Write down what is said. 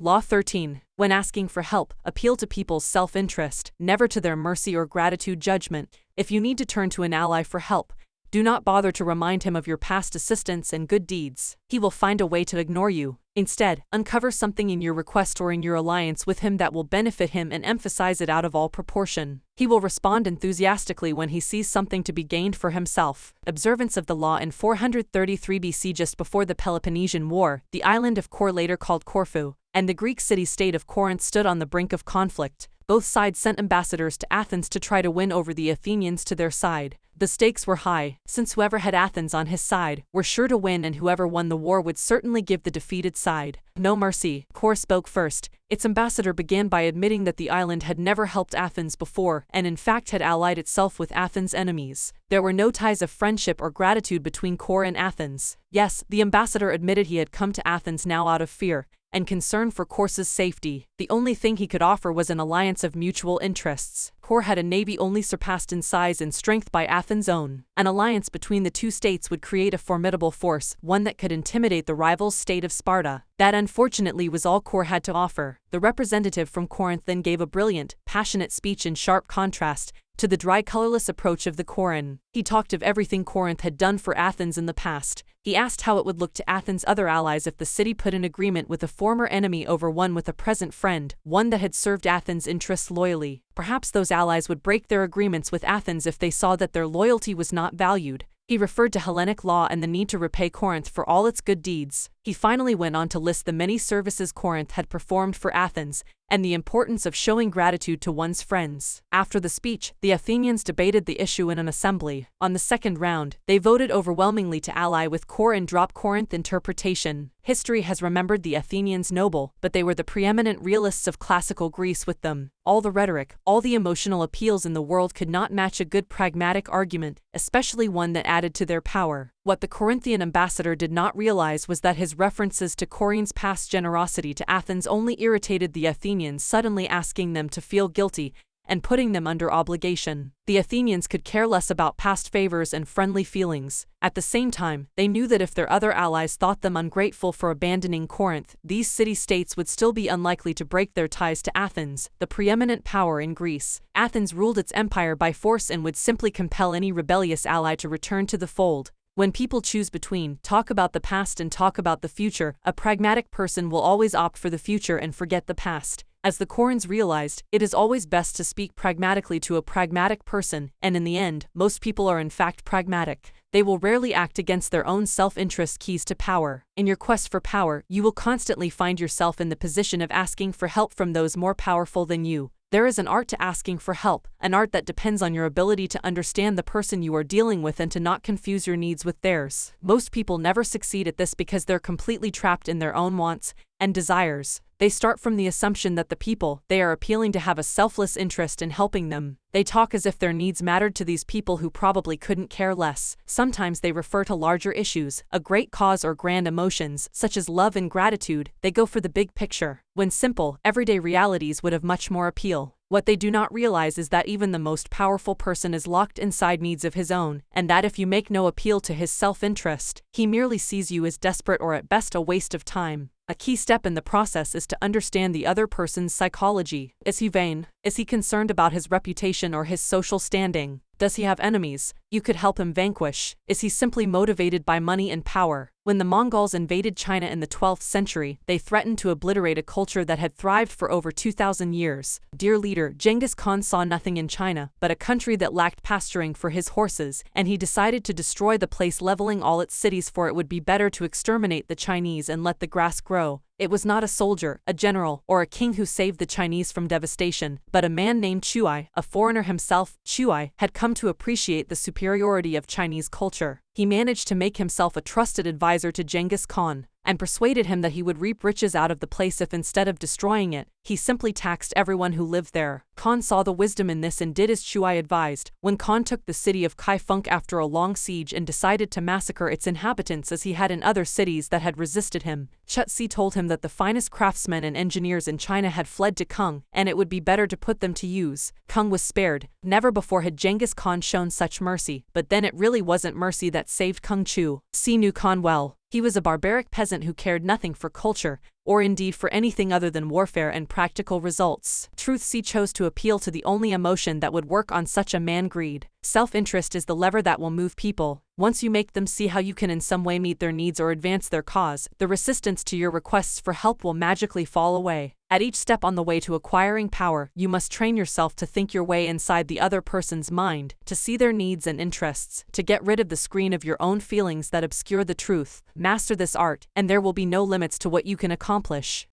Law 13. When asking for help, appeal to people's self-interest, never to their mercy or gratitude judgment. If you need to turn to an ally for help, do not bother to remind him of your past assistance and good deeds. He will find a way to ignore you. Instead, uncover something in your request or in your alliance with him that will benefit him and emphasize it out of all proportion. He will respond enthusiastically when he sees something to be gained for himself. Observance of the law in 433 BC, just before the Peloponnesian War, the island of Kor, later called Corfu, and the Greek city-state of Corinth stood on the brink of conflict. Both sides sent ambassadors to Athens to try to win over the Athenians to their side. The stakes were high, since whoever had Athens on his side were sure to win, and whoever won the war would certainly give the defeated side no mercy. Kor spoke first. Its ambassador began by admitting that the island had never helped Athens before, and in fact had allied itself with Athens' enemies. There were no ties of friendship or gratitude between Kor and Athens. Yes, the ambassador admitted he had come to Athens now out of fear and concern for Kor's safety. The only thing he could offer was an alliance of mutual interests. Kor had a navy only surpassed in size and strength by Athens' own. An alliance between the two states would create a formidable force, one that could intimidate the rival state of Sparta. That unfortunately was all Kor had to offer. The representative from Corinth then gave a brilliant, passionate speech in sharp contrast to the dry, colorless approach of the Koran. He talked of everything Corinth had done for Athens in the past. He asked how it would look to Athens' other allies if the city put an agreement with a former enemy over one with a present friend, one that had served Athens' interests loyally. Perhaps those allies would break their agreements with Athens if they saw that their loyalty was not valued. He referred to Hellenic law and the need to repay Corinth for all its good deeds. He finally went on to list the many services Corinth had performed for Athens, and the importance of showing gratitude to one's friends. After the speech, the Athenians debated the issue in an assembly. On the second round, they voted overwhelmingly to ally with Kor and drop Corinth interpretation. History has remembered the Athenians noble, but they were the preeminent realists of classical Greece. With them, all the rhetoric, all the emotional appeals in the world could not match a good pragmatic argument, especially one that added to their power. What the Corinthian ambassador did not realize was that his references to Corinth's past generosity to Athens only irritated the Athenians, suddenly asking them to feel guilty and putting them under obligation. The Athenians could care less about past favors and friendly feelings. At the same time, they knew that if their other allies thought them ungrateful for abandoning Corinth, these city-states would still be unlikely to break their ties to Athens, the preeminent power in Greece. Athens ruled its empire by force and would simply compel any rebellious ally to return to the fold. When people choose between talk about the past and talk about the future, a pragmatic person will always opt for the future and forget the past. As the Corans realized, it is always best to speak pragmatically to a pragmatic person, and in the end, most people are in fact pragmatic. They will rarely act against their own self-interest. Keys to power. In your quest for power, you will constantly find yourself in the position of asking for help from those more powerful than you. There is an art to asking for help, an art that depends on your ability to understand the person you are dealing with and to not confuse your needs with theirs. Most people never succeed at this because they're completely trapped in their own wants and desires. They start from the assumption that the people they are appealing to have a selfless interest in helping them. They talk as if their needs mattered to these people who probably couldn't care less. Sometimes they refer to larger issues, a great cause or grand emotions, such as love and gratitude. They go for the big picture, when simple, everyday realities would have much more appeal. What they do not realize is that even the most powerful person is locked inside needs of his own, and that if you make no appeal to his self-interest, he merely sees you as desperate or at best a waste of time. A key step in the process is to understand the other person's psychology. Is he vain? Is he concerned about his reputation or his social standing? Does he have enemies you could help him vanquish? Is he simply motivated by money and power? When the Mongols invaded China in the 12th century, they threatened to obliterate a culture that had thrived for over 2,000 years. Dear leader, Genghis Khan saw nothing in China but a country that lacked pasturing for his horses, and he decided to destroy the place, leveling all its cities, for it would be better to exterminate the Chinese and let the grass grow. It was not a soldier, a general, or a king who saved the Chinese from devastation, but a man named Chuai, a foreigner himself. Chuai had come to appreciate the superiority of Chinese culture. He managed to make himself a trusted advisor to Genghis Khan, and persuaded him that he would reap riches out of the place if, instead of destroying it, he simply taxed everyone who lived there. Khan saw the wisdom in this and did as Chuai advised. When Khan took the city of Kaifeng after a long siege and decided to massacre its inhabitants as he had in other cities that had resisted him, Chutsi told him that the finest craftsmen and engineers in China had fled to Kung, and it would be better to put them to use. Kung was spared. Never before had Genghis Khan shown such mercy, but then it really wasn't mercy that saved Kung Chu. Si knew Khan well. He was a barbaric peasant who cared nothing for culture or indeed for anything other than warfare and practical results. Truth C chose to appeal to the only emotion that would work on such a man: greed. Self-interest is the lever that will move people. Once you make them see how you can in some way meet their needs or advance their cause, the resistance to your requests for help will magically fall away. At each step on the way to acquiring power, you must train yourself to think your way inside the other person's mind, to see their needs and interests, to get rid of the screen of your own feelings that obscure the truth. Master this art, and there will be no limits to what you can accomplish.